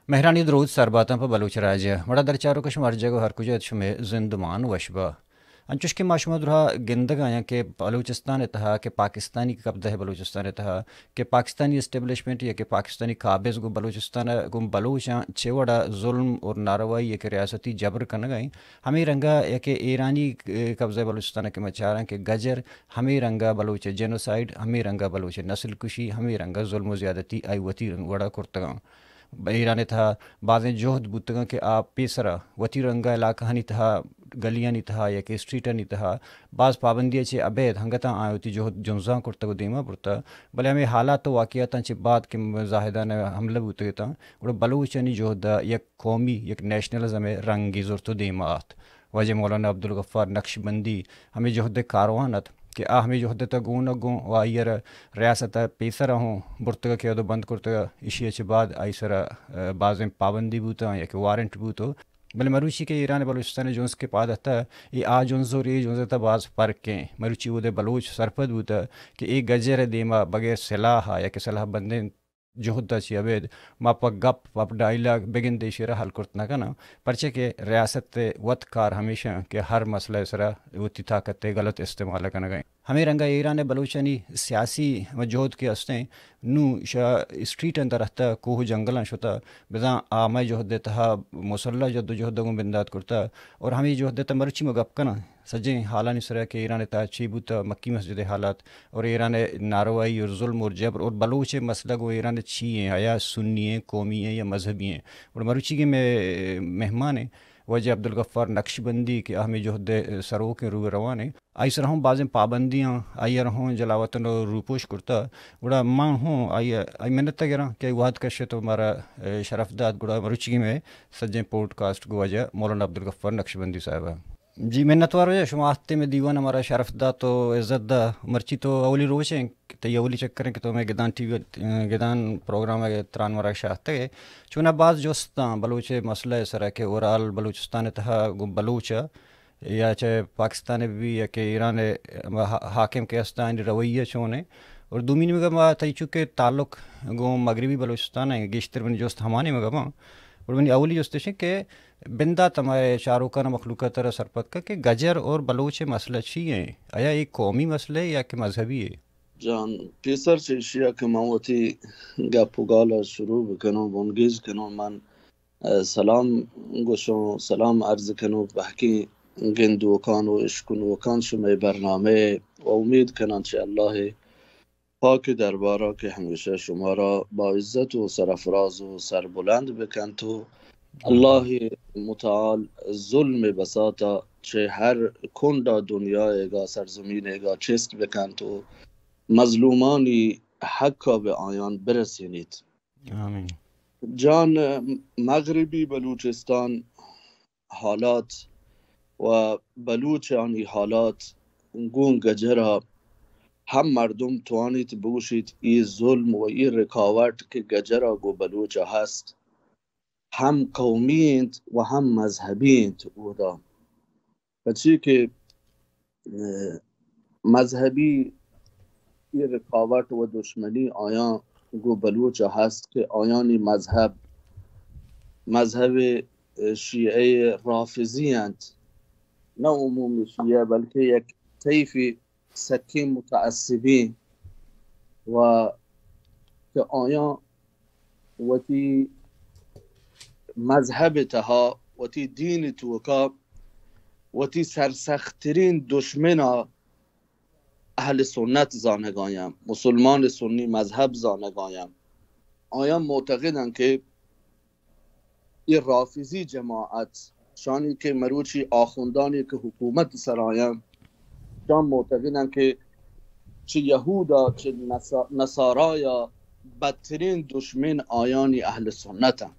मेहरानी दरूद सरबाता पर बलूच राज्य बड़ा दरचारो कश मर्जे को हर कुछ शुमे जिंदमान वशबा अंचुश के माशुमद रहा गिंदग आया के बलूचिस्तान तहा के पाकिस्तानी कब्जा है बलूचिस्तान तहा के पाकिस्तानी इस्टेब्लिशमेंट या के पाकिस्तानी काबिज गो बलूचिस्तान गो बलूच चेवड़ा जुल्म और नारवाई या के रियासती जबर कन गई हमें रंगा या के ईरानी कब्जा बलूचिस्तान के मचारा के गजर हमें रंगा बलूच जेनोसाइड हमें रंगा बलूच नस्ल कुशी हमें रंगा जुल्म ज़्यादती आई वती वड़ा कुर्तगा ईरान था बाज़ें जोहद बुतगा के आप पेसरा वती रंगा इलाका नहीं था गलियां नहीं था या कि स्ट्रीट नहीं था बाज़ पाबंदियाँ चे अबैध हंगता आयोती जोहद जुंजा कुर्ता को दीमा पुरता भले हमें हालात तो वाक़ियात चे बात के जाहिदा ने हमला बुते था और बलूचनी जोहद एक कौमी एक नेशनलिज्म रंगी ज़ुरतो दीमात वजह मौलाना अब्दुल गफ्फार नक्शबंदी हमें जोहद कारवानत कि आ हमें जो हदत गून गूँ व आयर रियासत पेसर हूँ बुर्तगा के बंद कुर्तगा इशिया बाद आईसर बाज़ें पाबंदी बूता या कि वारंट बूतो बल मरुची के ईरान बलूचिस्तान जोंस के पाद आता ये आ जोंस और ये जोंस बाज़ फ़र्क के मरुची वो बलूच सरपद बूता कि एक गजर देमा बगैर सलाह या कि सलाह बंदे जोहदा ची अबेद मापा गप वप डायलॉग बेगिन देशरा हल कुर्तना का ना परचे के रियासत वत कार हमेशा के हर मसला सरा वो ताकत गलत इस्तेमाल करना गए हमें रंगा ईरान बलूचनी सियासी वजूद के हस्ते नू स्ट्रीट अंदर रहता कोह जंगल शुता बिजा आम जोहद तहा मुसल्ला जद्दो जोहद बिंदात कुर्ता और हमें जोहद मरुची में गप कना सजे हालानी सरा के ईरान ताचीबूत मक्की मस्जिद हालात और ईरान नारवाई और जुल्म और जबर और बलूच मसला को ईरान छी हैं आया सुन्नी हैं कौमी हैं या मजहबी हैं और मरुची के में मेहमान हैं वजह अब्दुल गफ्फार नक्शबंदी के हमें जोहद सरो के रू रवान है आई सरहों बाज़ें पाबंदियाँ आई रहूँ जलावतन और रूपोश कुर्ता गुड़ा माँ हूँ आई मेहनत गिरा कि वाद कशे तो हमारा शरफदाद गुड़ा मरुची में सजें पॉडकास्ट को वजह मौलाना अब्दुल गफ्फार नक्शबंदी साहब जी मिन्नतवार हो शुमा हफ्ते में दीवान हमारा शरफदा तो इज़्ज़त दा मर्ची तो अवली रोज हैं तो ये अवली चक्कर है कि तो मैं गिदान टीवी गिदान प्रोग्राम है त्रान वरा शाहते है चुना बाज जोस्ता बलूच मसला सर के ओवरऑल बलूचिस्तान तहा बलूच या चाहे पाकिस्तान भी या कि ईरान हाकिम के अस्तान रवैया चोने और दूमिन में गमा तई चुके ताल्लुक गो मगरबी बलूचिस्तान है गेश्तर बन जोस्त हमाने में गमा और मैंने अवली जोस्ते के बिंदा तमारे शाहरुख मखलूका तरह सरपत का कि गजर और बलूच मसला चाहिए आया एक कौमी मसले या कि मजहबी है جان پیسر چه اشیا که موتی گپوگال شروع بکنم بونگیز کنم من سلام گوشم سلام عرض کنم بحکی گندوکان و اشکنوکان شما برنامه و امید کنم چه الله پاک دربارا که همیشه شما را با عزت و سرفراز و سربلند بکن تو الله متعال ظلم بساطا چه هر کندا دنیا ایگا سرزمین ایگا چست بکن تو مظلومانی حقا به آیان برسینید آمین جان مغربی بلوچستان حالات و بلوچ آنی حالات گون گجرا هم مردم توانید بگوشید ای ظلم و ای رکاوت که گجرا گو بلوچ هست هم قومیند و هم مذهبیند اودا بچی که مذهبی ای رکاوت و دشمنی آیان گو بلوچ هست که آیانی مذهب شیعه رافضی اند نه عموم شیعه بلکه یک طیف سکی متعصبی و که آیان وتی مذهب تها وتی دین توکا وتی سرسختترین دشمن اهل سنت زانگایم مسلمان سنی مذهب زانگایم آیا معتقدند که این رافضی جماعت شانی که مروچی آخوندانی که حکومت سرایم شان معتقدند که چه یهودا چه نصارایا بدترین دشمن آیانی اهل سنت هم.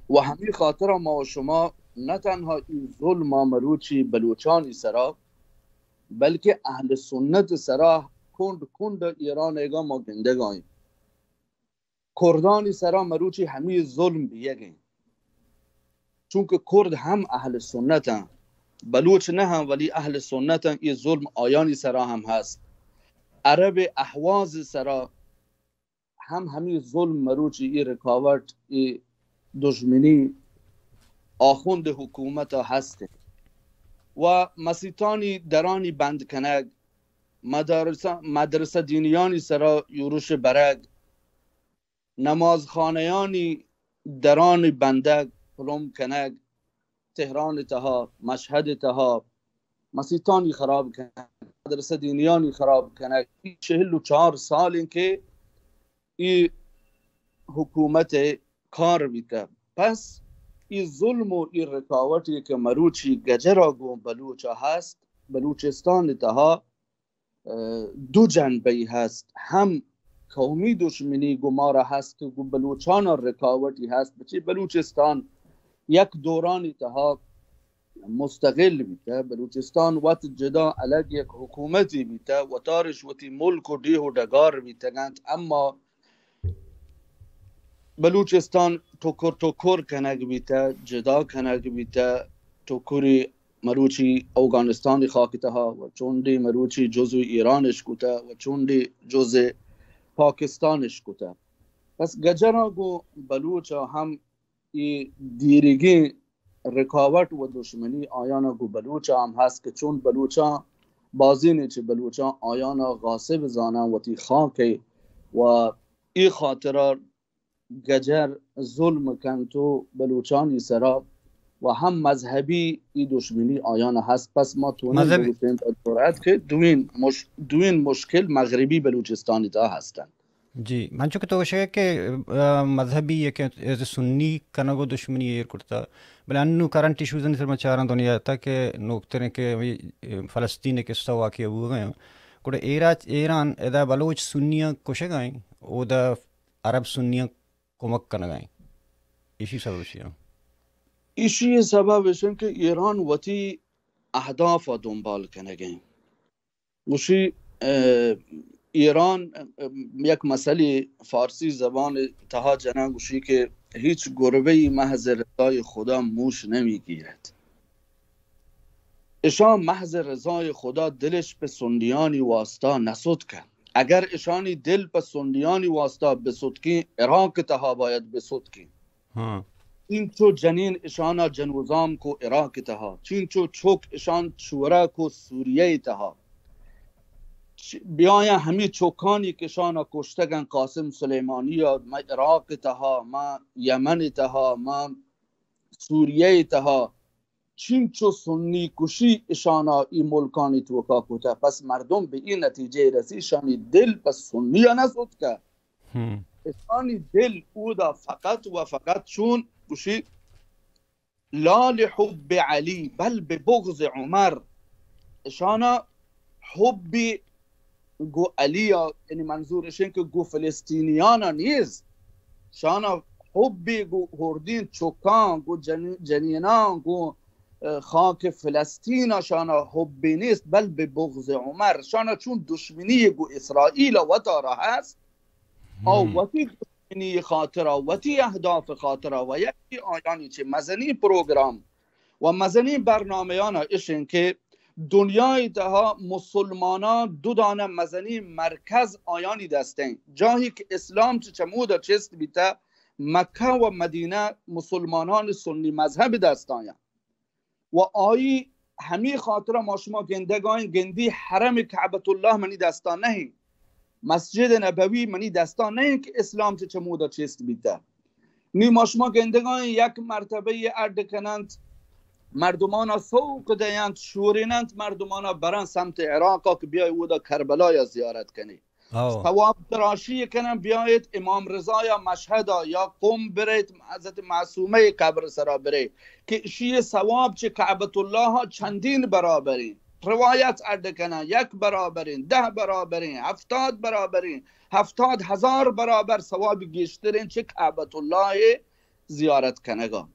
و همین خاطر ما و شما نه تنها این ظلم مروچی بلوچانی سرا بلکه اهل سنت سرا کند ایران ایگا ما گندگایم کردانی سرا مروچی همین ظلم بیگیم چون که کرد هم اهل سنت هم بلوچ نه هم ولی اهل سنت هم این ظلم آیانی سرا هم هست عرب احواز سرا هم همین ظلم مروچی این رکاوت این دشمنی آخوند حکومت هست و مسیطانی درانی بند کنگ مدرسه دینیانی سرا یورش برگ نمازخانیانی دران بندگ پلوم کنگ تهران تها مشهد تها مسیطانی خراب کنگ مدرسه دینیانی خراب کنگ 44 سال این که این حکومت کار بیده. پس این ظلم و این رکاوتی که مروچی گجرا گو بلوچا هست بلوچستان تها دو جنبه هست، هم قومی دشمنی گمارا هست که بلوچان رکاوتی هست بچه بلوچستان یک دورانی تها مستقل بیته بلوچستان وقت جدا الگ یک حکومتی بیته و تارش وقتی ملک و دیه و دگار بیته گند اما بلوچستان توکر کنگ بیته جدا کنگ بیته توکری مروچی افغانستانی خاکتها و چوندی مروچی جزو ایرانش کته و چوندی جزو پاکستانش کته. پس گجرا گو بلوچا هم ای دیرگی رکاوت و دشمنی آیانا گو بلوچا هم هست که چون بلوچا بازی نیچه بلوچا آیانا غاصب زانن و تی خاکی و ای خاطرار گجر ظلم کن تو بلوچانی سرا و هم مذهبی ای دشمنی آیانا هست. پس ما تونیم بگوشیم دورت که دوین مشکل مغربی بلوچستانی دا هستن. جی من چون که تو باشه که مذهبی یک از سنی کنگو دشمنی ایر کرتا بله انو کرنٹ ایشوز نیتر مچاران دنیا تا که نوکترین که فلسطین که ستا واقعی ہو گئے کوڑے ایران ادا بلوچ سنیاں کوشے گائیں او دا عرب سنیاں کمک کنه گائیں ایشی سببشی هم ایشی سببشن که ایران وطی اهداف دنبال کنه گائیں وشی ایران یک مسئله فارسی زبان تها جنن گوشی که هیچ گربه‌ای محض رضای خدا موش نمیگیرد. اشان محض رضای خدا دلش به سنیانی واسطه نسود کن. اگر اشانی دل به سنیانی واسطه بسود کی عراق تها باید بسود کی. این چو جنین اشانا جنوزام کو عراق تها چین چو چوک اشان شورا کو سوریه تها بیایا همی چوکانی که شانا کشتگن قاسم سلیمانی یا ما عراق تها ما یمن تها ما سوریه تها چین چو سنی کشی اشانا ای ملکانی توکا کتا. پس مردم به این نتیجه رسی شانی دل پس سنی نسود که اشانی دل او دا فقط و فقط چون کشی لا لحب علی بل به بغض عمر اشانا حبی گو علیا یعنی منظورش این که گو فلسطینیانا نیست شانا حبی گو هردین چوکان گو جنینان گو خاک فلسطین شانا حبی نیست بل به بغض عمر شانا چون دشمنی گو اسرائیل و داره هست او وطی دشمنی خاطره وطی اهداف خاطره و یکی آیانی چه مزنی پروگرام و مزنی برنامه‌انا اشین که دنیای دها مسلمانان دو دانه مزنی مرکز آیانی دستن جایی که اسلام چمودا چست بیتا مکه و مدینه مسلمانان سنی مذهب دستاین و آیی همی خاطره ما شما گندگاین گندی حرم کعبت الله منی دستان نهی مسجد نبوی منی دستان نهی که اسلام چمودا چست بیتا نی ما شما گندگاین یک مرتبه ارد کنند مردمانا سوق دیند شورینند مردمانا برن سمت عراق که بیای او دا کربلا زیارت کنی ثواب دراشی کنن بیایید امام رضا یا مشهد یا قم برید حضرت معصومه قبر سرا برید که شیء ثواب چه کعبت الله چندین برابرین روایت ارد کنن 1 برابرین 10 برابرین 70 برابرین 70,000 برابر ثواب گیشترین چه کعبت الله زیارت کنگان.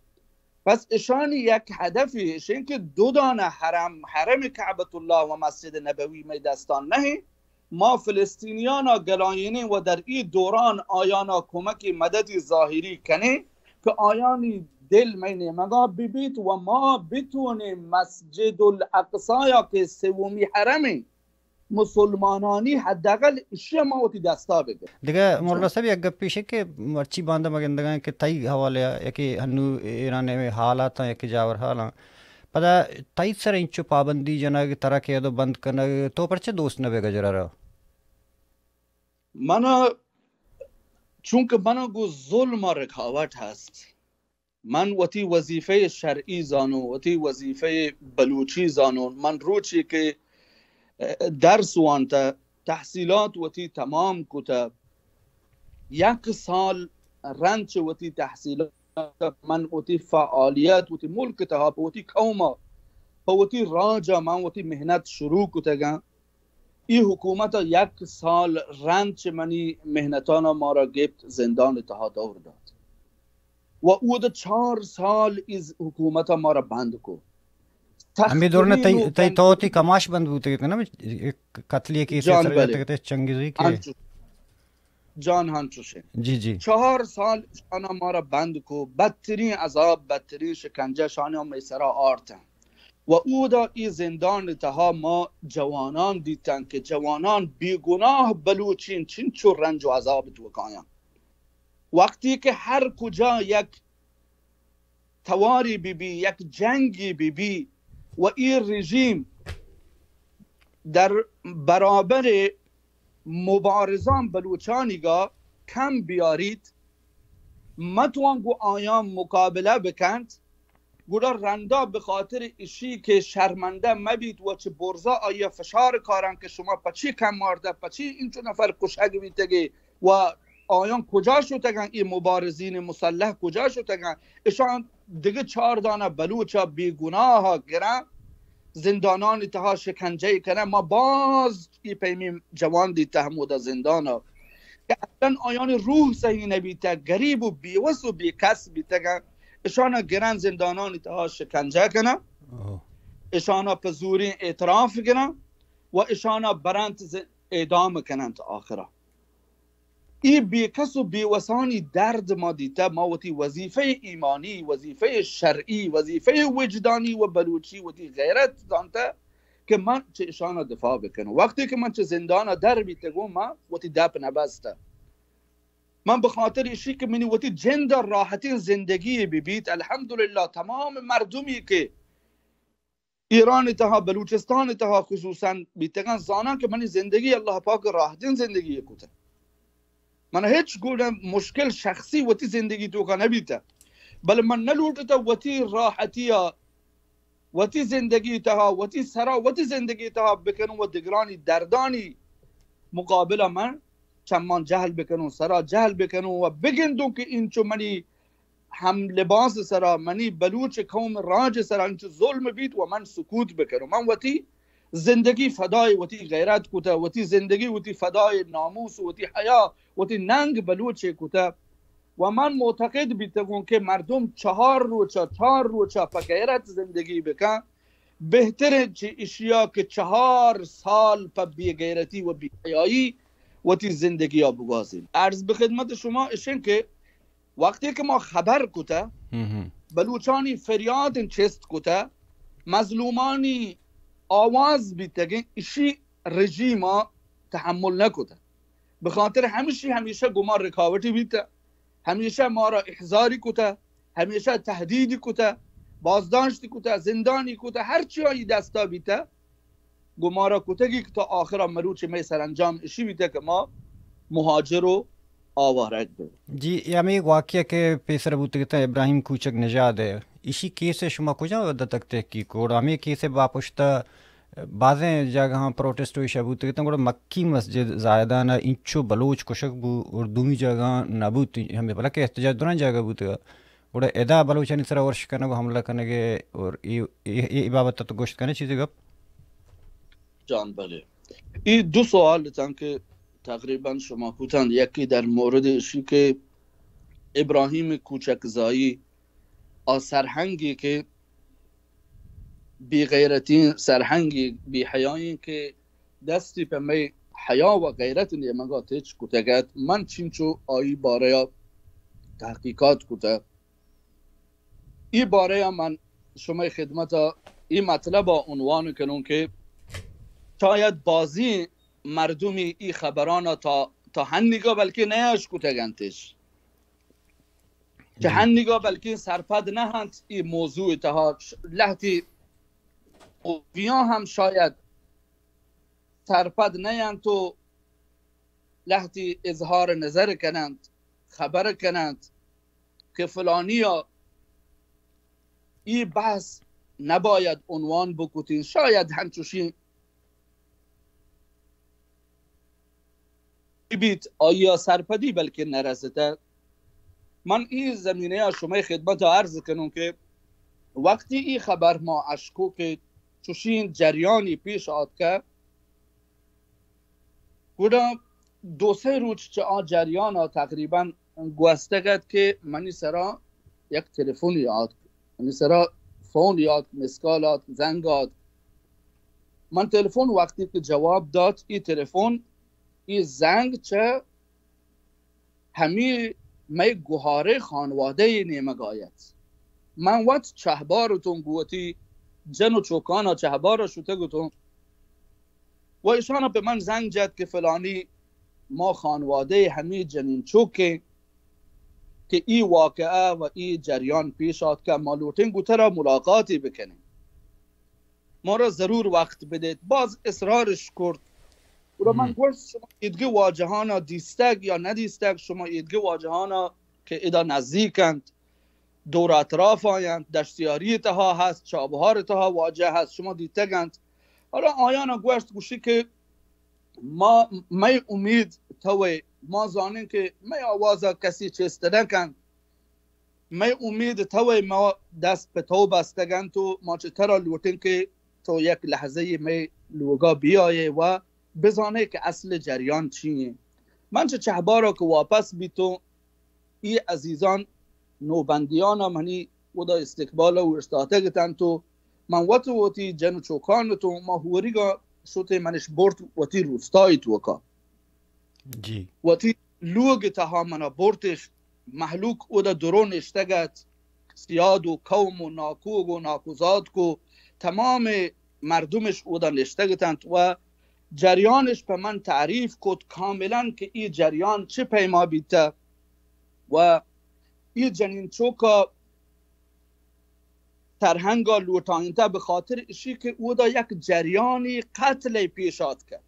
پس اشانی یک هدفیش این که دو دانه حرم کعبت الله و مسجد نبوی می دستان نهی ما فلسطینیانا گلاینی و در این دوران آیانا کمک مدد ظاهری کنی که آیانی دل می نمگا ببید و ما بتونیم مسجد الاقصا یا که سومی حرمی مسلمانانی حداقل اشیا ما وتی دستا بگه دیگه مولانا صاحب یک گپ پیشه که مرچی باندھا مگندگان که تای حواله یکی هنو ایران میں حالات ہیں یکی جاور حالاں پدا تای سر انچو پابندی جنگ طرح که دو بند کنگ تو پرچه دوست نبه گجرا را منا چون که منا گو ظلم رکاوت هست من وتی وظیفه شرعی زانو وتی وظیفه بلوچی زانو من روچی که درس وانتا تحصیلات وتی تمام کتا یک سال رنچ وتی تحصیلات من وتی فعالیت وتی ملک تها وتی قوما وتی راجا من وتی مهنت شروع کتا گا ای حکومت یک سال رنچ منی مهنتانا ما را گفت زندان تها دور داد و او ده 4 سال از حکومت ما را بند کو हमें दौर ने तई तो ती कमाश बंद होते थे ना कतलिए के जान सर जाते थे चंगेजी के जान हांचुशे जी 4 साल शान हमारा बंद को बदतरीन अजाब बदतरीन शिकंजा शान हम सरा आर्तन و او دا ای زندان تها ما جوانان دیدن که جوانان بیگناه بلوچین چین چو رنج و عذاب توکایم وقتی که هر کجا یک تواری بی یک جنگی بی و این رژیم در برابر مبارزان بلوچانیگا کم بیارید متوان گو آیان مقابله بکند گولا رندا به خاطر اشی که شرمنده مبید و چه برزا آیا فشار کارن که شما پچی کم مارده پچی اینچو نفر کشگ بیتگی و آیان کجا شو تگن این مبارزین مسلح کجا شو تگن اشان دیگه 4 دانه بلوچا بیگناه گرن زندانان تها شکنجه کنه ما باز ای پیمیم جوان دیته همودا زندانا که اصلا آیان روح صحیح نبیته گریب و بیوس و بیکس بیتگن اشانا گرن زندانان تها شکنجه کنه اشانا پزوری اعتراف کنه و اشانا برند اعدام کنن تا آخره ای بیکس و بیوسانی درد ما دیده ما وتی وظیفه ایمانی وظیفه شرعی وظیفه وجدانی و بلوچی وتی غیرت دانته که من چه اشانا دفاع بکنم وقتی که من چه زندانا در بیتگو ما وتی دپ نبسته من به خاطر اشی که منی وتی جند راحتین زندگی ببیت الحمدلله تمام مردمی که ایران تها بلوچستان تها خصوصا بیتگن زانن که منی زندگی الله پاک راحتین زندگی کوته من هیچ گونه مشکل شخصی وتی زندگی تو کا نبیته بل من نلوٹتا وتی راحتیا وتی زندگی تها وتی سرا وتی زندگی تها بکنم و دگرانی دردانی مقابل من چمان جهل بکنم سرا جهل بکنم و بگندم که این چو منی هم لباس سرا منی بلوچ قوم راج سرا این چو ظلم بید و من سکوت بکنم من وتی زندگی فدای وتی غیرت کوته وتی زندگی وتی فدای ناموس وتی حیا وتی ننگ بلوچ کوته و من معتقد بیتگون که مردم 4 روچا پا غیرت زندگی بکن بهتره چه اشیا که 4 سال پا بی غیرتی و بی حیایی وتی زندگی ها بگازیم عرض به خدمت شما اشین که وقتی که ما خبر کوته بلوچانی فریاد چست کوته مظلومانی آواز بیتگه اشی رژیما تحمل نکوته به خاطر همیشه گمان رکاوٹی بیته همیشه ما را احضاری کوته همیشه تهدیدی کوته بازداشتی کوته زندانی کوته هر چی هایی دستا بیته گمارا کوتگی که تا آخر مروچ می سرانجام اشی بیته که ما مهاجر و آوارک دو जी हमें एक वाक्य के पेशर बुतगता इब्राहिम कूचक नजाद है इसी केस से शुमा कुछ वदा तक तहकीक और हमें केस से वापसता बाज़ें जगह प्रोटेस्ट हुई शबूत कहते हैं मक्की मस्जिद ज़ायदाना इंचो बलोच कुशक बू और दूमी जगह नबूत हमें भला के एहतजाज दोनों जगह बूत और एदा बलोचनी सरा वर्ष करने को हमला करने के और ये बाबत तो गोश्त करने चीज़ें गप جان بله این 2 سوال لطن که تقریبا شما کوتن یکی در مورد اشی که ابراهیم کوچکزایی سرهنگی که بی غیرتین سرهنگی بی حیایی که دستی به می حیا و غیرت نیمگا تیچ کتگت من چینچو آیی باره یا تحقیقات کته ای باره یا من شما خدمت این مطلب عنوان کنون که شاید بازی مردمی ای خبرانا تا هنگا بلکه نیاش کتگنتش که هنگا بلکه سرپد نهند ای موضوع تها لحظی اویان هم شاید سرپد نیند تو لحظی اظهار نظر کنند خبر کنند که فلانی ها ای بحث نباید عنوان بکوتین شاید همچوشین بیت آیا سرپدی بلکه نرسته. من این زمینه ها شما خدمت عرض کنم که وقتی این خبر ما اشکو که چوشین جریانی پیش آد که گودا 2-3 روز چه جریان ها تقریبا گوسته گد که منی سرا یک تلفن یاد منی سرا فون یاد مسکالات زنگات من تلفن وقتی که جواب داد این تلفن این زنگ چه همی می گوهاره خانواده نیمگایت من وقت چهبارتون گوتی جن و چوکانا چهبار شده گوتون و ایشانا به من زنگ جد که فلانی ما خانواده همی جنین چوکه که ای واقعه و ای جریان پیش آد که ما لوتین گوته را ملاقاتی بکنیم ما را ضرور وقت بدید. باز اصرارش کرد و من گوشت شما ایدگه واجهانا دیستگ یا ندیستگ شما ایدگه واجهانا که ایدا نزدیکند دور اطراف آیند دشتیاری تها هست چابهار تها واجه هست شما دیتگند. حالا آیانا گوشت گوشی که ما می امید توی ما زانیم که می آوازا کسی چسته نکن می امید توی ما دست به تو بستگن تو ما چطور لوتین که تو یک لحظه می لوگا بیایه و بزانه که اصل جریان چیه. من چه چهبارا که واپس بی تو ای عزیزان نوبندیانا منی ودا استقبال و ارشتاته گتن تو من وطی جن و چوکان تو ما هوریگا شوته منش برد وطی روستایی تو وکا جی وطی لوگ تها منا بردش محلوک ودا درون اشتگت سیاد و قوم و ناکوگ و ناکوزاد کو تمام مردمش ودا نشتگتند و جریانش به من تعریف کد کاملا که این جریان چه پیما بیته و این جنین چوکا ترهنگا لوتاینته به خاطر اشی که او دا یک جریانی قتل پیشات کرد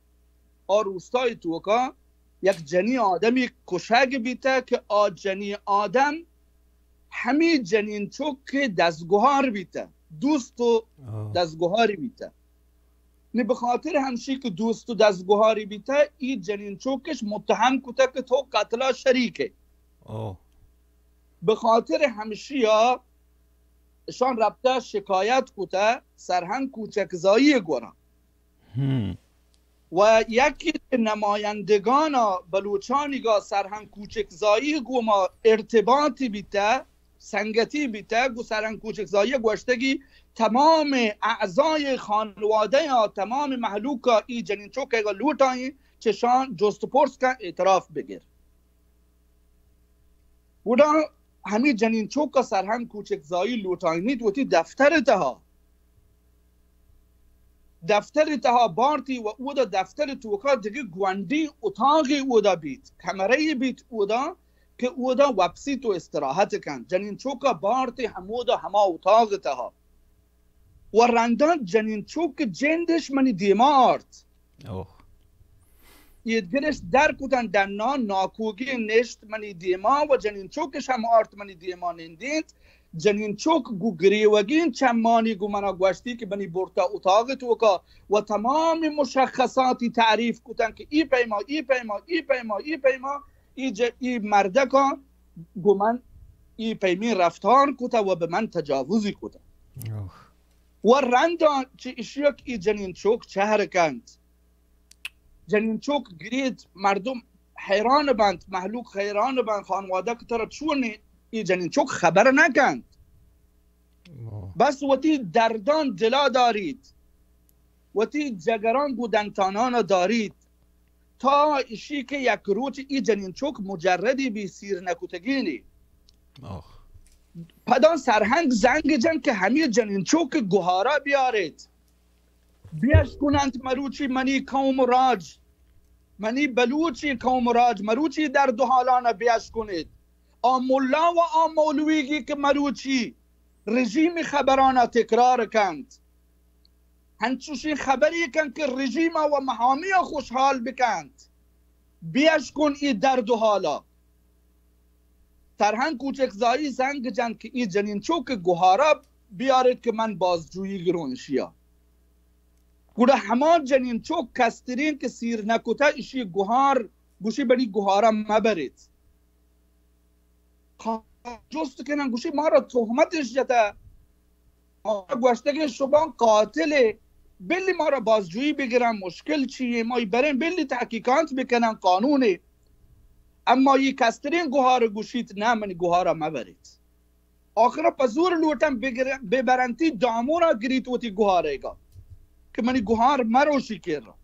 روستای توکا یک جنی آدمی کشگ بیته که جنی آدم همین جنین چوک دستگوهار بیته دوست و دستگوهاری بیته نه به خاطر همشی که دوست و دستگوهاری بیته این جنین چوکش متهم کته که تو قتلا شریکه به خاطر همشی ها شان ربطه شکایت کته سرهنگ کوچکزایی گورا و یکی نمایندگان بلوچانیگا سرهنگ کوچکزایی گوما ارتباطی بیته سنگتی بیته گو سرهنگ کوچکزایی گوشتگی تمام اعضای خانواده ها تمام محلوکا ای جنین چوکه گا لوٹایی چشان جست پرس کن اعتراف بگیر بودا همی جنین چوکا سرهنگ کوچکزایی لوٹایی دوتی دفتر تها بارتی و اودا دفتر توکا دیگه گواندی اتاقی اودا بیت کمره بیت اودا که اودا وپسی تو استراحت کن جنین چوکا بارتی همودا هما اتاق تها و رندان جنین چوک جندش منی دیمارت یدگرش در کتن دنان ناکوگی نشت منی دیما و جنین چوکش هم آرت منی دیما نندید جنین چوک گو گریوگین چمانی گو منا گوشتی که بنی برتا اتاق توکا و تمام مشخصاتی تعریف کتن که ای پیما ای مردکا گو من ای پیمی رفتار کتا و به من تجاوزی کتا و رندان چه اشیاک ای جنین چوک چهر کند جنین چوک گرید مردم حیران بند محلوک حیران بند خانواده که ترا چونی ای جنین چوک خبر نکند بس وتی دردان دلا دارید وتی جگران بودنتانان دارید تا اشی که یک روچ ای جنین چوک مجردی بی سیر نکوتگینی پدان سرهنگ زنگ جن که همه جنین چوک گوهارا بیارید بیش کنند مروچی منی قوم راج، منی بلوچی قوم راج، مروچی در دو حالانه بیش کنید. ملا و مولویگی که مروچی رژیم خبرانه تکرار کند، هنچوشی خبری کن که رژیم و محامی خوشحال بکند. بیش کن ای در دو حالا. سرهنگ کوچکزایی زنگ جند که ای جنین چوک گوهارا بیارید که من بازجویی گرونشیا. گوڑا همان جنین چوک کسترین که سیر نکوتا ایشی گوهار گوشی بری گوهارا مبرید. جست کنن گوشی ما را تهمتش جتا، ما را گوشته که شما قاتله، بلی ما را بازجویی بگیرن، مشکل چیه؟ ما برین بلی تحقیقات بکنن، قانونه. اما یه کسترین گوهار گوشید نه منی گوهارا مبرید. آخرا پزور لوٹم ببرنتی دامورا گریت وتی گوهاره گا که منی گوهار مروشی کرد.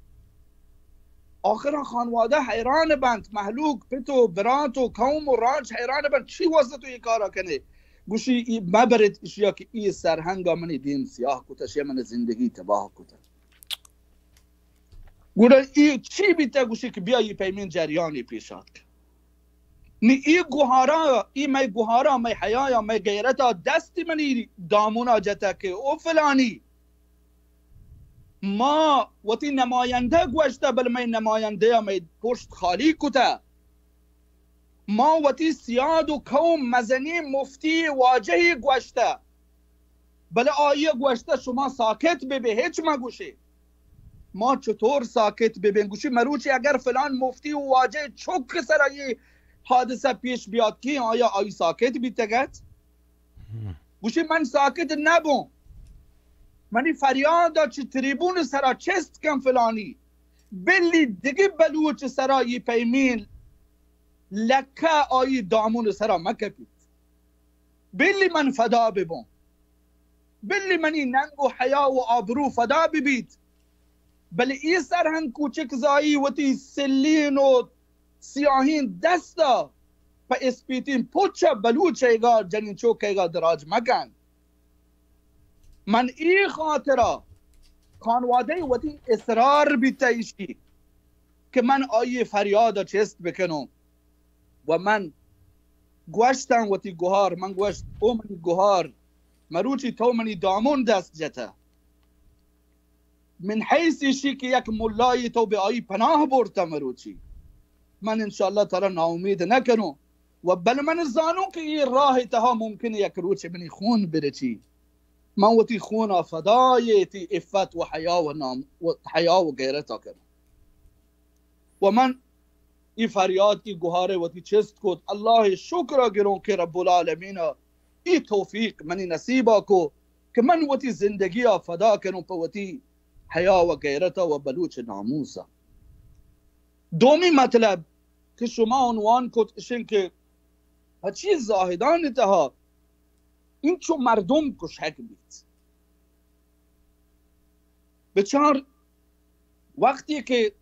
آخرا خانواده حیران بند، محلوک پتو برات و قوم و راج حیران بند چی واسه تو یه کارا کنه؟ گوشی مبرد اشیا که ای سرهنگا منی دین سیاه کتش یا من زندگی تباه کتش. گوڑا ای چی بیتا گوشی که بیا یه پیمین جریانی پیشاد کن. نی ای گوهارا، ای می گوهارا، می حیایا، می غیرتا دستی منی دامونا جتا که او فلانی ما وتی نماینده گوشته بل می نماینده می پشت خالی کتا. ما وتی سیاد و قوم مزنی مفتی واجهی گوشته بل آیه گوشته شما ساکت ببی هیچ مگوشی. ما چطور ساکت ببین؟ گوشی مروچی اگر فلان مفتی و واجه چوک سرایی حادثه پیش بیاد کی آیا آی ساکت بیتگت؟ گوشی من ساکت نبون، منی فریاد چی تریبون سرا چست کن فلانی بلی دیگه بلوچ سرایی پیمین لکه آی دامون سرا مکپید. بلی من فدا ببون، بلی منی ننگ و حیا و آبرو فدا ببید. بلی ای سرهنگ کوچک زایی وتی سلین و سیاهین دستا پا اسپیتین پوچا بلوچ ایگا جنین چوک ایگا دراج مکن. من ای خاطرا خانواده وتی اصرار بیتایشی که من آیه فریادا چست بکنم و من گوشتم وتی گوهار، من گوشت او منی گوهار مروچی تو منی دامون دست جتا من حیثیشی که یک ملای تو به آیه پناه برتا مروچی. من انشاءالله تعالی ناامید نکنم و بل من زانو که این راه تها ممکنه یک روچ منی خون برچی. من وتی خون فدای تی افت و حیا و غیرتا کنم و من این فریاد این گوهاره وتی چست کد. الله شکر گرون که رب العالمین این توفیق منی نصیبا کو که من وتی زندگی فدا کنم پا وتی حیا و غیرتا و بلوچ ناموسا. دومی مطلب که شما عنوان کد اشن که هچی زاهدان تها این چو مردم کشک بید. بچار وقتی که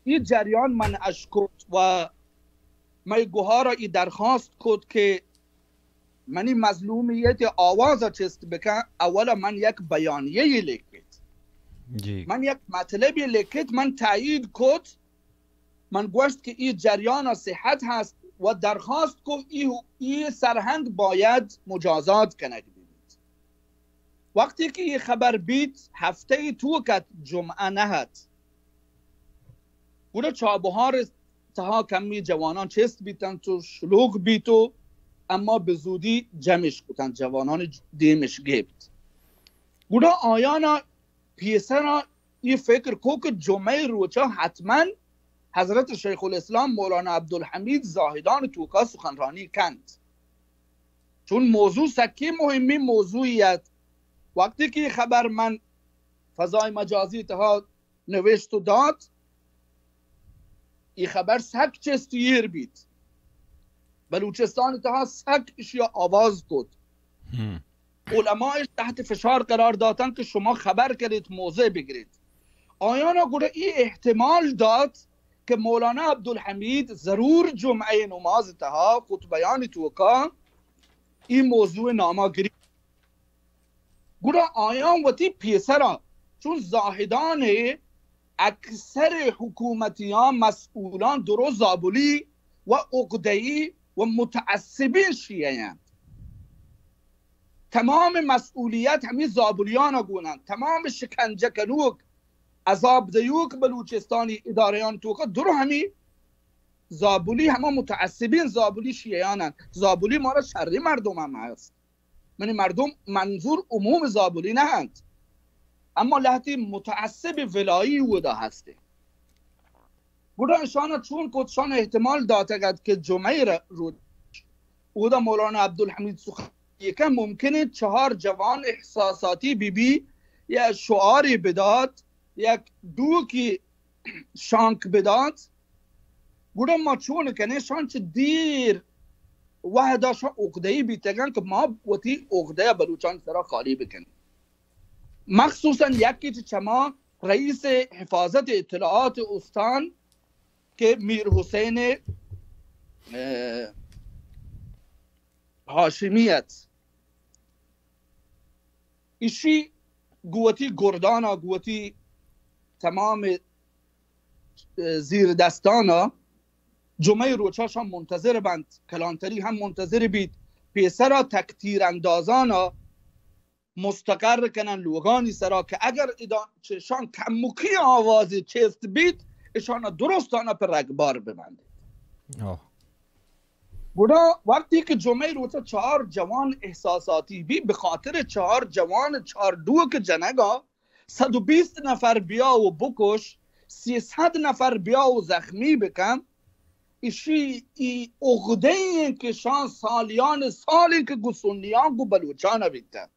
این جریان من اشکت و می گوها را ای درخواست کد که منی مظلومیت آواز چست بکن، اولا من یک بیانیه لکت، من یک مطلبی لکت، من تایید کد، من گوشت که این جریان صحت هست و درخواست که این سرهنگ باید مجازات کنه. وقتی که این خبر بیت هفته تو کت جمعه نهد گوره چابهار تها کمی جوانان چست بیتن تو شلوغ بیتو اما به زودی جمعش کتن جوانان دیمش گیبت. گوره آیانا پیسنا این فکر کو که جمعه روچا حتما حضرت شیخ الاسلام مولانا عبدالحمید زاهدان توکا سخنرانی کند، چون موضوع سکی مهمی موضوعیت. وقتی که خبر من فضای مجازی تها نوشت و داد این خبر سک چستویر بید بلوچستان تها سک اشیا آواز کد. علمایش تحت فشار قرار دادن که شما خبر کردید موضع بگیرید. آیانا گوره این احتمال داد که مولانا عبدالحمید ضرور جمعه نماز تها خطبیان توکا این موضوع نامه گرید. گوره آیان وتی پیسرا چون زاهدان اکثر حکومتیان مسئولان درست زابلی و عقده‌ای و متعصبین شیعه هستند. تمام مسئولیت همین زابلیان ها گونند. تمام شکنجه کنوک عذاب دیوک بلوچستانی اداریان توکا درو همی زابلی همه متعصبین زابلی شیعیانند. زابلی ما را شرری مردم هم هست، من مردم منظور عموم زابلی نه هست، اما لحظی متعصب ولایی ودا هسته. گودا انشانا چون کدشان احتمال داتگد که جمعه رو ودا مولانا عبدالحمید سخن یکم ممکنه 4 جوان احساساتی بی یا شعاری بداد، یک دوکی شانک بداد. گودا ما چون کنه شانچ دیر وحداشا عقده‌ای بیتگن که ما وطی عقده بلوچان سرا خالی بکنیم. مخصوصا یکی چما رئیس حفاظت اطلاعات استان که میر حسین هاشمیت ایشی گوتی گردانا گوتی تمام زیر دستانا جمعه روچاش هم منتظر بند، کلانتری هم منتظر بید، پیسرا تکتیر اندازانا مستقر کنن لوگانی سرا که اگر چشان کموکی آوازی چست بید اشان درستانا پر رگبار ببنده. بودا وقتی که جمعه روچا 4 جوان احساساتی بی به خاطر 4 جوان 4 دو که جنگا 120 نفر بیا و بکش، 300 نفر بیا و زخمی بکن، ایشی ای عقده این که شان سالیان سالی که گسونیان گو بلوچان بیتن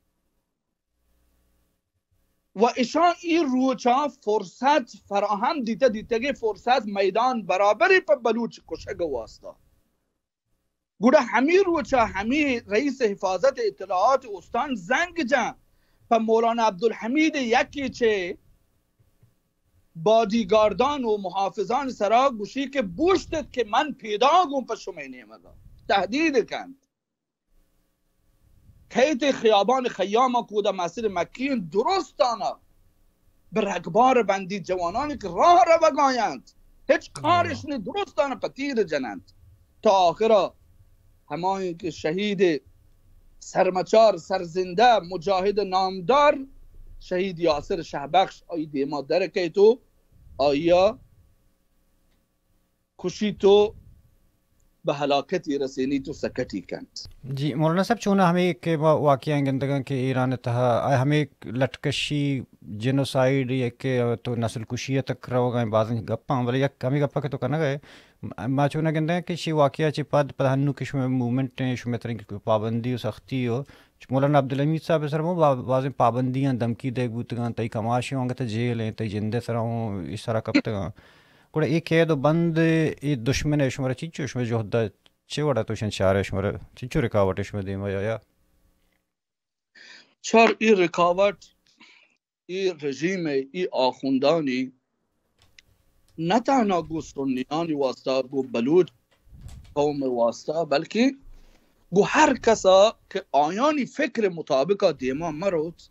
و ایشان این روچا فرصت فراهم دیده که فرصت میدان برابری پر بلوچ کشگ واسطا. گوڑا همی روچا همی رئیس حفاظت اطلاعات استان زنگ جان پر مولانا عبدالحمید یکی چه بادیگاردان و محافظان سرا گوشی که بوشتت که من پیدا گم پر شمینی مگا تهدید کند. کیت خیابان خیاما کودا مسیر مکین درستانا به رگبار بندی جوانانی که راه را بگایند هیچ کارش نه درستانا پتیر جنند تا آخرا همانی که شهید سرمچار سرزنده مجاهد نامدار شهید یاسر شهبخش آی دیما درکی تو آیا کشی تو به هلاکتی رسینی تو سکتی کند. जी मौलाना साहब चूना हमें के वाक़या गंदगा के ईरान तहा हमें लटकशी जेनोसाइड या के तो नस्ल कुशिया तक रहोगा बाज़ गप्पा वाले या कमी गप्पा के तो करना गए माँ चूना गंदगा कि शी वाक़या चिपद प्रधानु किश में मूवमेंट शुमे तरह की पाबंदी और सख्ती हो मौलाना अब्दुल हमीद साहब सर वो बाज़ पाबंदियाँ धमकी दे बूतगा तई कमाशी होंगे तो जेल हैं तई जिंदे सर हूँ इस तरह कब तक कोड़ा एक है तो बंद ये दुश्मन है शुमारा चीज़ उसमें जो होता چه وڑا توشن شهرش مره چه رکاوٹش مدیم یا 4 ای رکاوٹ ای رژیم ای آخوندانی نه تنها گو سنیانی واسطه گو بلوچ قوم واسطه بلکه گو هر کسا که آیانی فکر مطابق دیما مرود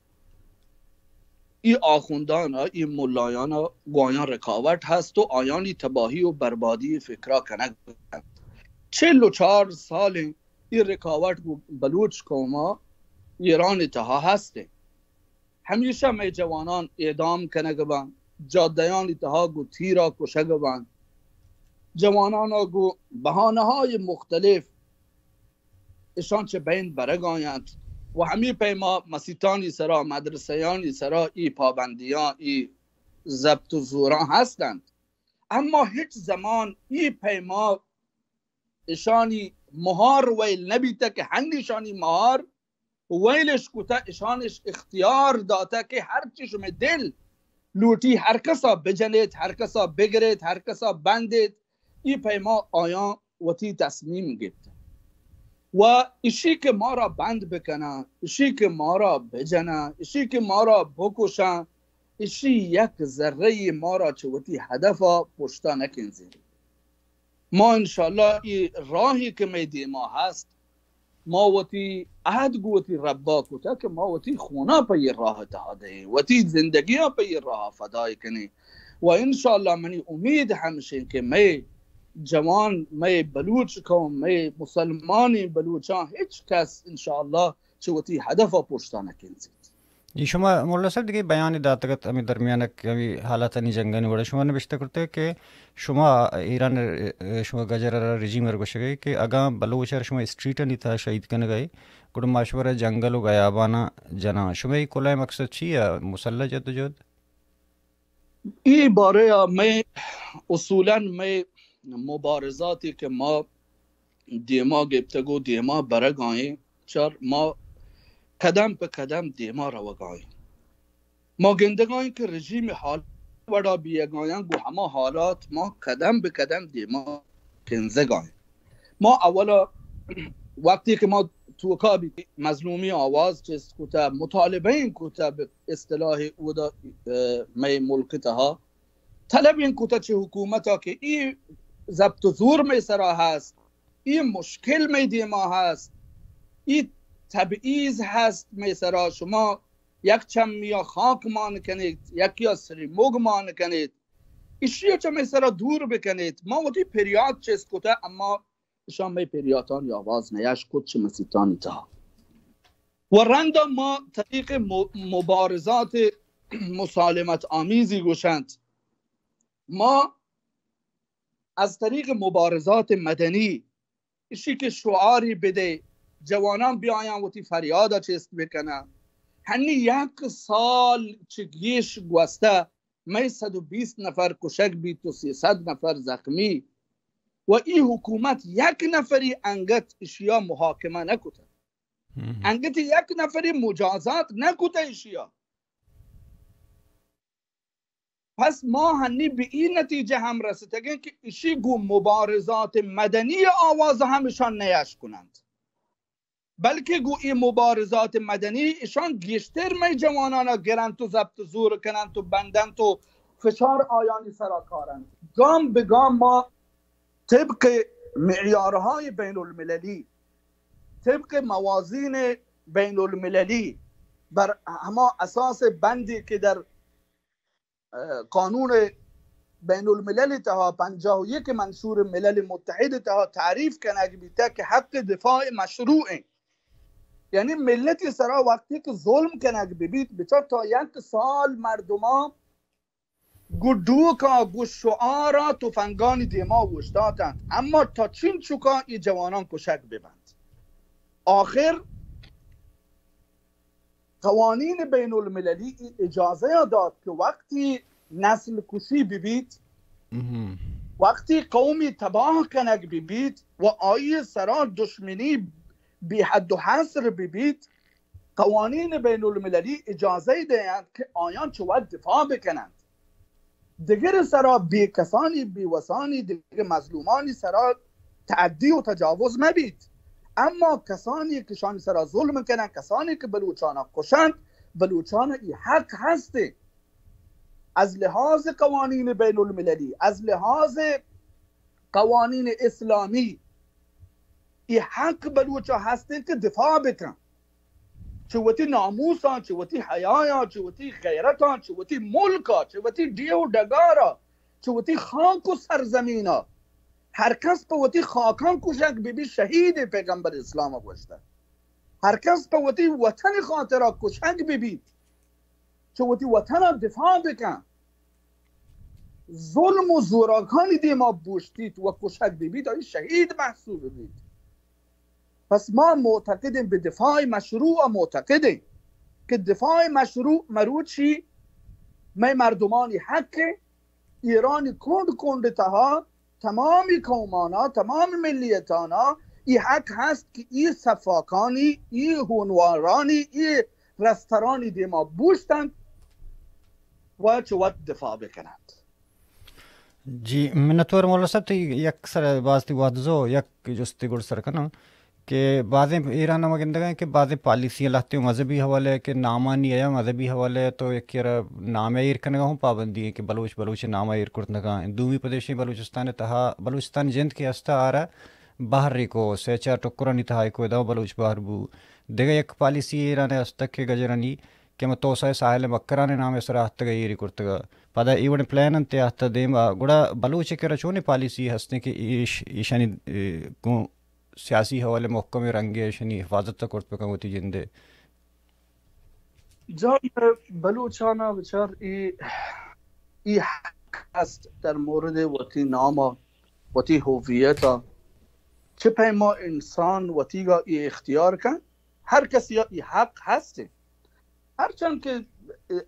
ای آخوندانا ای ملایانا گو آیان رکاوٹ هست و آیانی تباهی و بربادی فکرها کنک 44 سال این رکاوٹ بلوچ قوما ایران تها هسته همیشه می جوانان اعدام کنگ بان جادیان تها گو تیرا کشگ بان جوانان گو بهانه های مختلف اشان چه بین برگایند و همی پیما مسیطانی سرا مدرسیانی سرا ای پابندیان ای ضبط و زوران هستند اما هیچ زمان ای پیما اشانی مهار ویل نبیتا که هنگشانی مهار ویلش کتا اشانش اختیار داتا که هر چیشم دل لوٹی هر کسا بجنید هر کسا بگرید هر کسا بندید ای پیما آیان وطی تصمیم گرفت و ایشی که ما را بند بکنن ایشی که ما را بجنن ایشی که ما را بکشن ایشی یک ذره ما را چه وطی هدفا پشتا نکنزید ما انشالله ای راهی که میدی ما هست ما وطی عهد قوتي رباك وتاك ما وتي خونا بي الراه تهادي وتي زندگی بي الراه فدای کنی و ان شاء الله منی امید همشه که می جوان می بلوچ قوم می مسلمانی بلوچان هیچ کس ان شاء الله چه وتی هدف پشتانه کنید. जी शुमा मोल्ला साहब देखिए बयान दातगत अमी दरमियान कभी हालात नहीं जंगन वड़ा शुमा ने बिश्ता करते कि शुमा ईरान शुमा गजर रिजीम रगोशगे कि अगा बलूचर शुमा स्ट्रीट नहीं था शहीद कन गए कुड माशवर जंगल गयाबाना जना शुमा ही कोला मकसद छी या मुसल्ला जद्दोजहद ई बारे में اصولا में مبارزاتی که ما دیما گفتگو دیما برگاییم چار ما قدم به قدم دیما رو وگاییم ما گندگانی که رژیم حال وڑا بیگایان گو همه حالات ما قدم به قدم دیما کنزه گاییم ما اولا وقتی که ما توکابی مظلومی آواز چیز کتا مطالبه این کتا به اصطلاح اودا می ملکتها طلب این کتا چه حکومتا که این ضبط و زور می سرا هست این مشکل می دیما هست این تبعیض هست می سرا شما یک چمیا خاک ما نکنید یکی از سری موگ ما نکنید ایشی چه می سرا دور بکنید ما وقتی پریاد چیز کتا اما شان می پریاتان یا آواز نیش کت چه مسیطانی تا و رنده ما طریق مبارزات مسالمت آمیزی گوشند ما از طریق مبارزات مدنی ایشی که شعاری بده جوانان بیاین و تی فریادا چیست بکنن هنی یک سال چگیش گوسته می 120 نفر کشک بیت و 300 نفر زخمی و این حکومت یک نفری انگت اشیا محاکمه نکوته انگت یک نفری مجازات نکوته اشیا پس ما هنی به این نتیجه هم رسیدگیم که ایشی گو مبارزات مدنی آواز همشان نیش کنند بلکه گو این مبارزات مدنی ایشان گیشتر می جوانانا گرند تو ضبط زور کنند تو بندند تو فشار آیانی سراکارند گام به گام ما طبق معیارهای بین المللی طبق موازین بین المللی بر همه اساس بندی که در قانون بین الملل تها 51 منشور ملل متحد تها تعریف کنه بیتا که حق دفاع مشروعه یعنی ملتی سرا وقتی که ظلم کنه ببید بچار تا یک سال مردما گدوکا گو شعارا تفنگان دیما وشداتند اما تا چین چوکا ای جوانان کشک ببند آخر قوانین بین المللی اجازه داد که وقتی نسل کشی ببید وقتی قومی تباه کنگ ببید و آیه سرا دشمنی بی حد و حصر ببید قوانین بین المللی اجازه دهند که آیان چواد دفاع بکنند دیگر سرا بی کسانی بی وسانی دیگر مظلومانی سرا تعدی و تجاوز مبید اما کسانی که شان سرا ظلم کنند کسانی که بلوچانا کشند بلوچانا ای حق هسته از لحاظ قوانین بین المللی از لحاظ قوانین اسلامی ای حق بلوچا هسته که دفاع بکن چوتی ناموسا چوتی حیایا چوتی غیرتا چوتی ملکا چوتی دیو دگارا چوتی خاک و سرزمینا هر کس په وتی خاکان کوشک ببی شهید پیغمبر اسلام گوشته هر کس په وتی وطن خاطر کوشک ببی چوتی وطن دفاع بکن ظلم و زوراکانی دی ما بوشتید و کوشک ببید آیا شهید محسوب ببید پس ما معتقدیم به دفاع مشروع معتقدیم که دفاع مشروع مروچی می مردمانی حق ایرانی کند تها تمامی قومانا تمام ملیتانا ای حق هست که ای صفاکانی ای هونوارانی ای رسترانی دی ما بوشتند و چوت دفاع بکنند जी मिन्नतोर मौला साहब तो यक सर बाज़ वादजो यक जुस्ती गुड़ सर कना कि बाज़ें ईरान में गिंदगा कि बाज़ें पॉलिसियाँ लाते हो मजहबी हवाले के नामा नहीं आया मजहबी हवाले तो एक नाम ईर करने का हूँ पाबंदी है कि बलूच नामा ईर कुर्तने का दूमी प्रदेशी बलूचिस्तान तहा बलूचिस्तान जिंद के हस्ता आ रहा बाहर को से चार टुकरा नहीं था को दाव बलूच बाहर बू دیگه یک پالیسی ایران هستک که گجرانی که متوسع ساحل مکران نام سر هست گیری کرتگا پدا ایون پلان انت هست دیم گوڑا بلوچ کے رچونی پالیسی ہستے کہ ایشانی سیاسی حوالے محکم رنگی ایشانی حفاظت تا کرت بکن ہوتی جندے جان بلوچانا بچار ای حق است در مورد وتی ناما وتی هویتا چه پیما انسان وتیگا ای اختیار کن هر کسی ای حق هسته هرچند که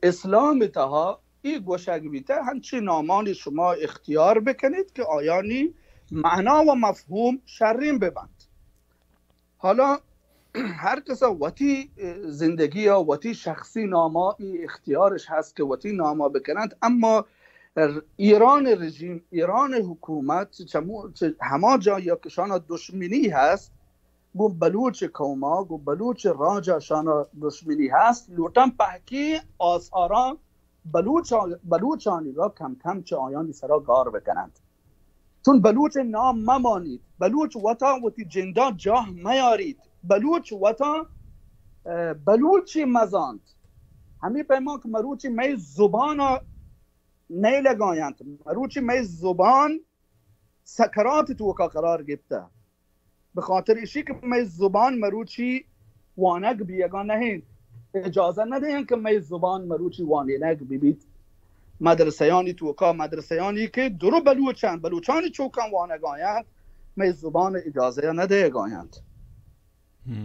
اسلام تها ای گوشک بیته همچی نامان شما اختیار بکنید که آیانی معنا و مفهوم شرین ببند. حالا هر کسا وتی زندگی یا وتی شخصی ناما ای اختیارش هست که وتی ناما بکنند، اما ایران رژیم، ایران حکومت همه جا یا کشان دشمنی هست گو بلوچ کوما گو بلوچ راجا شان دشمنی هست لوتن پهکی آثاران بلوچانی را کم کم چه آیانی سرا گار بکنند. چون بلوچ نام ممانید، بلوچ وطا وطی جندا جاه میارید، بلوچ وطا بلوچی مزاند همی پیما که مروچی می زبان نہیں لگایند، مروچی می زبان سکرات تو کا قرار گرفته، به خاطر ایشی که می زبان مروچی وانگ بیگا نهین اجازه ندهین که می زبان مروچی وانگ ببید. مدرسیانی تو کا مدرسیانی که درو بلوچانی چوکان وانگایند می زبان اجازه نده گایند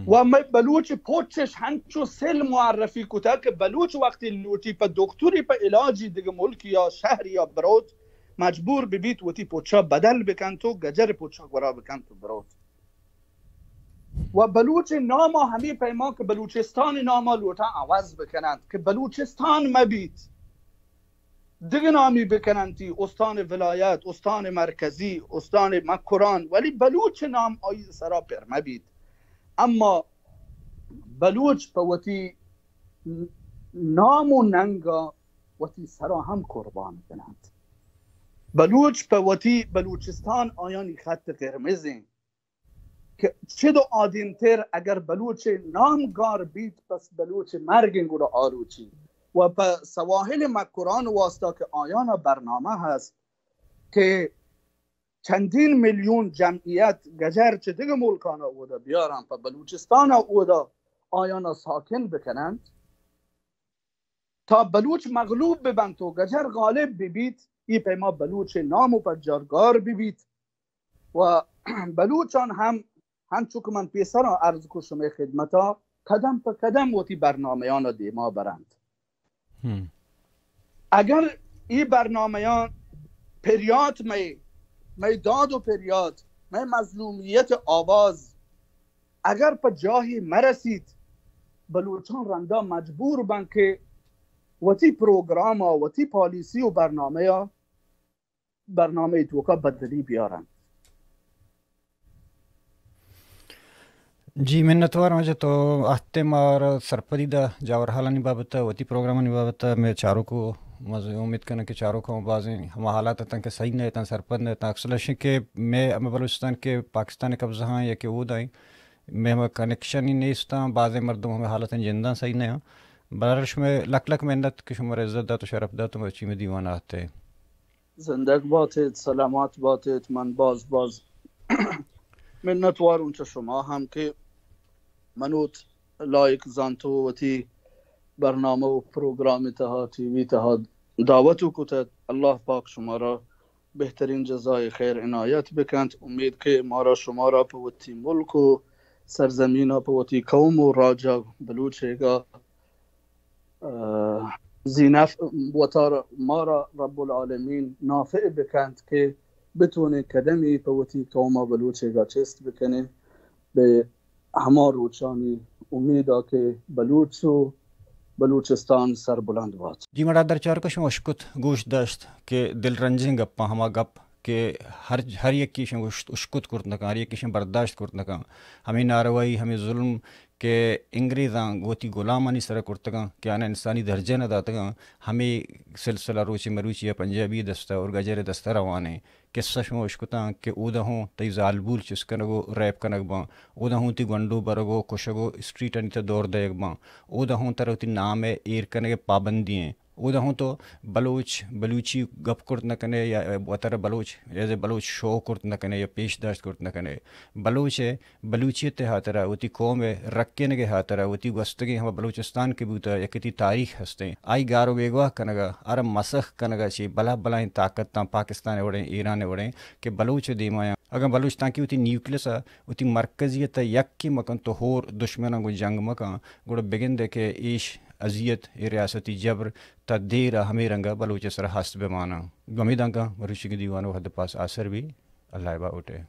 و می بلوچ پوچش هنچو سل معرفی کتا که بلوچ وقتی لوٹی پا دکتوری پا علاجی دیگه ملک یا شهر یا برود مجبور ببید و تی پوچا بدل بکن تو گجر پوچا گرا بکن تو برود. و بلوچ ناما همی پیما که بلوچستان ناما لوٹا عوض بکنند که بلوچستان مبید دیگه نامی بکنند تی استان ولایت، استان مرکزی، استان مکران، ولی بلوچ نام آیز سرا پر مبید. اما بلوچ پا وتی نام و ننگا وتی سرا هم قربان کنند. بلوچ پا وتی بلوچستان آیانی خط قرمزین که چه دو آدینتر اگر بلوچ نامگار بید پس بلوچ مرگین گوڑا آروچی و پا سواحل مکران واسطا که آیانا برنامه هست که چندین میلیون جمعیت گجر چه دیگه ملکانا اودا بیارن پا بلوچستان اودا آیانا ساکن بکنند تا بلوچ مغلوب ببند و گجر غالب ببید. ای پیما بلوچ نام و پجارگار ببید و بلوچان همچو که من پیسرا عرض کشم خدمتا قدم پا قدم وتی برنامه‌یان دیما برند. اگر ای برنامه‌یان پریات می داد و پریاد می مظلومیت آواز اگر پا جاهی مرسید بلوچان رندا مجبور بند که وتی پروگرام وتی پالیسی و برنامه توکا بدلی بیارن. جی منتوار مجھے تو آتے مار سرپدیدہ جاور حالانی بابتا وتی پروگرامانی بابتا میں چاروں کو امید کرنا کہ چاروں کو بازیں ہم حالات تن کہ صحیح نہیں تن سرپد نہیں تن اکثر شے کہ میں بلوچستان کے پاکستان قبضہ ہیں یا کہ وہ دائیں میں کنیکشن ہی نہیں استا بعض مردوں ہمیں حالت جندہ صحیح نہیں ہیں برش میں لک محنت کی شمار عزت دا تو شرف دا تو بچی میں دیوان آتے زندگ باتید، سلامات باتید. من باز منتوار اونچه شما هم که منوت لایک زانتو وتی برنامه و پروگرام تها تیوی تها دعوتو کتد. الله پاک شما را بهترین جزای خیر عنایت بکند. امید که ما را شما را په وتی ملک و سرزمین په وتی قوم و راجا بلوچگا زینف وطار ما را رب العالمین نافع بکند که بتونه قدمی په وتی قوم بلوچگا چست بکنه. به همه روچانی امیدا که بلوچ و بلوچستان سر بلند باد. جی مڑا در چار کش مشکت گوش داشت کہ دل رنجنگ گپا ہما گپ کہ ہر یک کی اشکت کرت نکا ہر یک کی برداشت کرت نکا ہمیں ناروائی ہمیں ظلم कि इंग्रेज़ां गोती गुलामानी सर कुर्तगा क्या ना इंसानी दर्जे न दातगा हमें सिलसिला रोची मरूची या पंजाबी दस्ता और गजर दस्ता रवाने किस्सा शमोश कुता कि उदा हूँ तई जालबूल चिस्कनगो रैप कनक बा उदा हूँ ती गंडू बरगो कुशगो स्ट्रीट अनित दौर दयक बा उदा हूँ तरह ती नाम है एर कने पाबंदी हैं उदा हूँ तो बलोच बलूची गप कुर्त न कने या वतर बलोच एज बलोच शो कुर्त न कने या पेशदाश कुर्त न कने बलोच है बलूचियत हातरा उती कौम है रक्के नगे हातरा उती वस्तगी हम बलूचिस्तान के बूता या किती तारीख हस्ते आई गारो वेगवा कनगा अर मसख कनगा ची बला बलाइन ताकत ता पाकिस्तान वड़े ईरान वड़े के बलूच दीमाया अगर बलूचिस्तान की उती न्यूक्लियस उती मरकजियत यक की मकन तो होर दुश्मन को जंग मका गुड़ बिगिन देखे ईश अजियत रियासती जबर तदेर हमें रंगा बलूच सर हस्त बेमाना गमीदांगा मरुषि के दीवानों हद पास आसर भी अल्लाह बा उठे